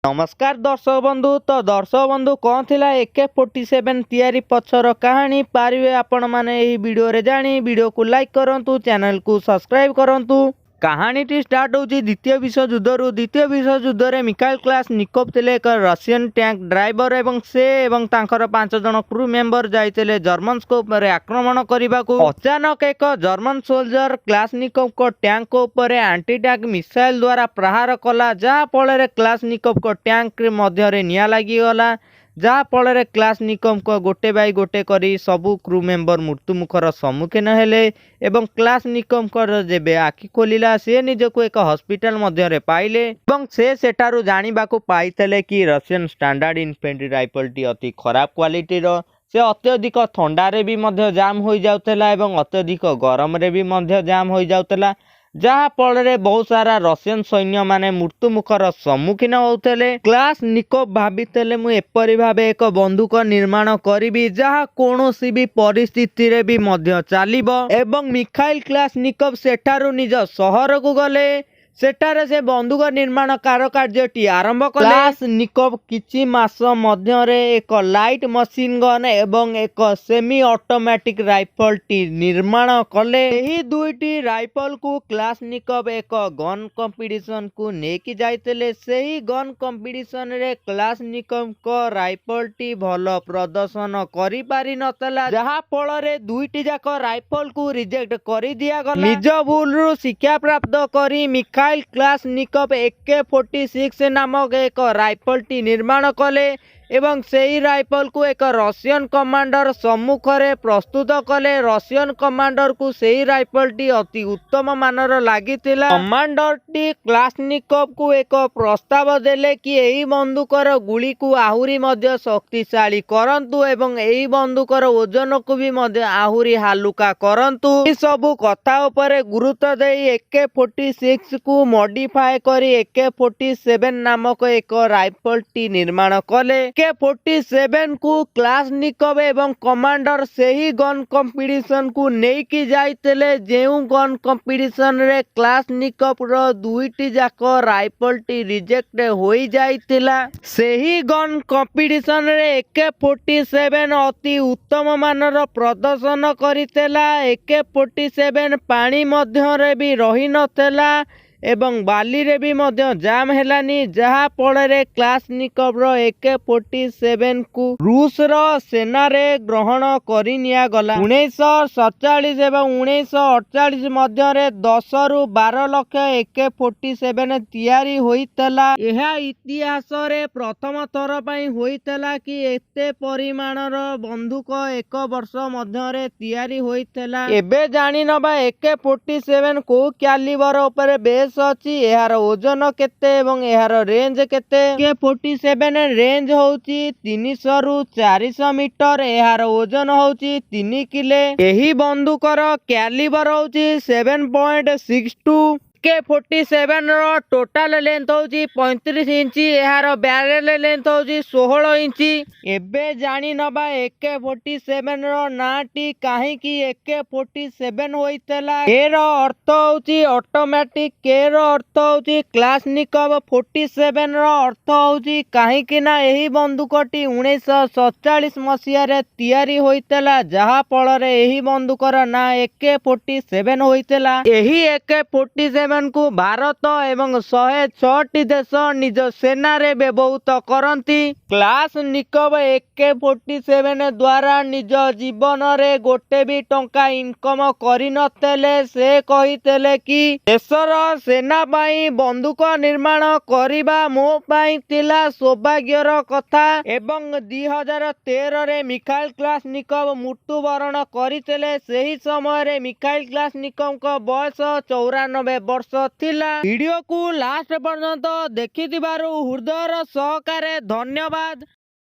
नमस्कार दर्शक बंधु। तो दर्शक बंधु कौन थिला AK-47 तैयारी पछर कहानी पारिबे आपण माने एही वीडियो रे जानी। वीडियो को लाइक करंतु, चैनल को सब्सक्राइब करंतु। कहानी स्टार्ट होची द्वितीय विश्व युद्धरू। द्वितीय विश्व युद्ध रे मिखाइल क्लाशनिकोव थिले एक रशियन टैंक ड्राइवर एवं से एवं तांकर 5 जण क्रू मेंबर जाइतिले जर्मन्स को ऊपर आक्रमण करबाकू। अचानक एक जर्मन सोल्जर क्लाशनिकोव को टैंक को ऊपर एंटी टैंक मिसाइल द्वारा प्रहार कला, जहा फल रे क्लाशनिकोव को टैंक मध्य रे निया लागि गला, जहा फल रे क्लाशनिकोव को गोटे बाई गोटे करी सबु क्रू मेंबर मृत्यु मुखर सम्मुखीन हेले एवं क्लाशनिकोव को जेबे आखि खोलिला से निजको एक हॉस्पिटल मध्य रे पाइले एवं से सेठारु जानिबाकू पाइतले कि Russian standard infantry rifle T अति खराब क्वालिटी रो। से अत्यधिक थंडारे भी मध्य जाम हो जाउतला एवं अत्यधिक गरम रे भी मध्य जाम हो जाउतला, जहा फल रे बहुत सारा रशियन सैन्य माने मृत्यु मुखर सम्मुखीन होते। क्लाशनिकोव भाबितले मु एपरि भाबे एक बंदूक निर्माण करिबी जहा कोनोसी भी परिस्थिति रे भी मध्य चालिबो एवं मिखाइल क्लाशनिकोव सेठारु निज शहर को गले। सेठारे से बंदूक निर्माण कार्यटी आरंभ कले। क्लाशनिकोव किछि मास मध्य रे एक लाइट मशीन गन एवं एक सेमी ऑटोमेटिक राइफल टी निर्माण कले। एही दुईटी राइफल को क्लाशनिकोव एक गन कंपटीशन को नेकी जाइतले। सेही गन कंपटीशन रे क्लाशनिकोव को राइफल टी भलो प्रदर्शन करि पारि नतला, जहा फल रे दुईटी जाक राइफल को रिजेक्ट करि दिया गला। निज भूल रु शिक्षा प्राप्त करी मिखाइल क्लाशनिकोव AK-46 नामक एक राइफल टी निर्माण कले एवं सेही राइफल को एक रशियन कमांडर सम्मुख रे प्रस्तुत कले। रशियन कमांडर को सेही राइफल टी अति उत्तम मानर लागितिला। कमांडर टी क्लाशनिकोव को एक प्रस्ताव देले कि एही बंदूकर गुली को आहुरी मध्य शक्तिशाली करंतु एवं एही बंदूकर ओजन को भी मध्य आहुरी हालुका करंतु। ई सब कथा ऊपर गुरुत्व देई AK-46 को मॉडिफाई करी AK-47 नामक एक राइफल टी निर्माण कले। AK-47 को क्लाशनिकोव एवं कमांडर सेही गन कंपटीशन को नेकी जाइतले, जेउ गन कंपटीशन रे क्लाशनिकोव रो दुईटी जाक राइफल टी रिजेक्ट होई जाइतिला। सेही गन कंपटीशन रे AK-47 अति उत्तम मानर प्रदर्शन करितेला। AK-47 पानी मध्य रे भी रही नतेला एवं बाली रे भी मध्य जाम हेलानी, जहा फल रे क्लाशनिकोव रो AK-47 को रूस रो सेना रे ग्रहण करि निया गला। 1947 एवं 1948 मध्य रे 10 रु 12 लाख AK-47 तैयारी होइतला। एहा इतिहास रे प्रथम थर पई होइतला कि एते परिमाण रो बंदूक एक वर्ष मध्य रे तैयारी होइतला। एबे जानि नबा AK-47 को कैलिबर ऊपर बेस अछि, एहार ओजन केते एवं एहार रेंज केते। AK-47 रेंज होउची 300 रु 400 मीटर, एहार ओजन होउची 3 किले। एही बंदूकर कैलिबर होउची 7.62। AK-47 रो टोटल लेंथ होउची 35 इंची, एहार बैरल लेंथ होउची 16 इंची। एबे जानि नबा AK-47 रो नाटी काहे कि AK-47 होइतला। ए रो अर्थ होउची ऑटोमेटिक, के रो अर्थ होउची क्लाशनिकोव, 47 रो अर्थ होउची काहे कि ना एही बंदूकटी 1947 मसिया रे तैयारी होइतला, जहा फल रे एही बंदूकर ना AK-47 होइतला। एही AK-47 को भारत एवं 106 देश निज सेना रे व्यवहृत करंती। क्लाशनिकोव AK-47 द्वारा निज जीवन रे गोटे भी टंका इनकम करि नतेले। से कहितेले कि देशर सेना पाई बंदूक निर्माण करिबा मो पाई तिला सौभाग्यर कथा एवं 2013 रे मिखाइल क्लाशनिकोव मृत्युवरण करितेले। सेही समय रे मिखाइल क्लाशनिकोव को बयस 94 वर्ष थिला। वीडियो को लास्ट पर्यंत देखिथिबारु हृदयर सहकारे धन्यवाद।